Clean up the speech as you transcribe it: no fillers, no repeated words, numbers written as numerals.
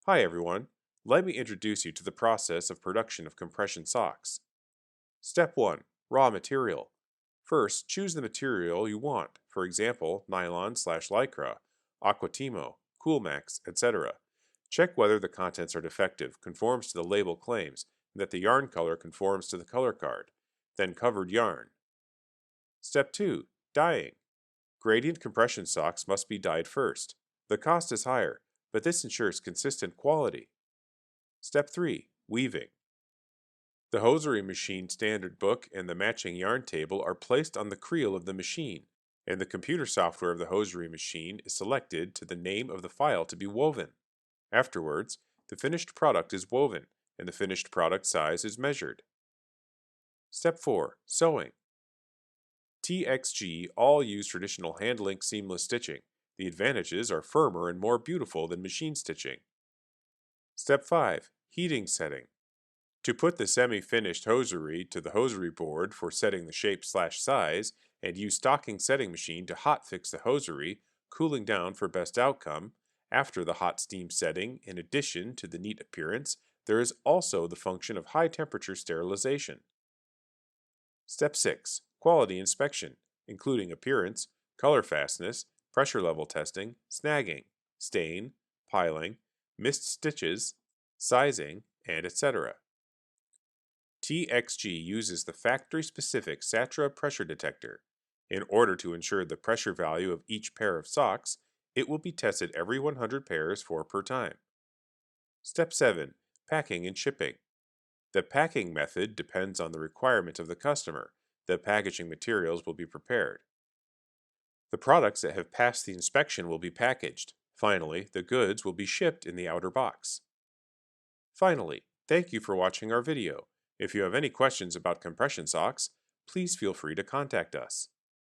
Hi everyone, let me introduce you to the process of production of compression socks. Step 1. Raw material. First, choose the material you want, for example, nylon/lycra, aquatimo, coolmax, etc. Check whether the contents are defective, conforms to the label claims, and that the yarn color conforms to the color card. Then covered yarn. Step 2. Dyeing. Gradient compression socks must be dyed first. The cost is higher, but this ensures consistent quality. Step 3. Weaving. The hosiery machine standard book and the matching yarn table are placed on the creel of the machine, and the computer software of the hosiery machine is selected to the name of the file to be woven. Afterwards, the finished product is woven, and the finished product size is measured. Step 4. Sewing. TXG all use traditional hand-link seamless stitching. The advantages are firmer and more beautiful than machine stitching. Step 5. Heating setting. To put the semi-finished hosiery to the hosiery board for setting the shape/size, and use stocking setting machine to hot fix the hosiery, cooling down for best outcome. After the hot steam setting, in addition to the neat appearance, there is also the function of high temperature sterilization. Step 6. Quality inspection, including appearance, color fastness, pressure level testing, snagging, stain, piling, missed stitches, sizing, and etc. TXG uses the factory-specific Satra pressure detector. In order to ensure the pressure value of each pair of socks, it will be tested every 100 pairs 4 per time. Step 7. Packing and shipping. The packing method depends on the requirement of the customer. The packaging materials will be prepared. The products that have passed the inspection will be packaged. Finally, the goods will be shipped in the outer box. Finally, thank you for watching our video. If you have any questions about compression socks, please feel free to contact us.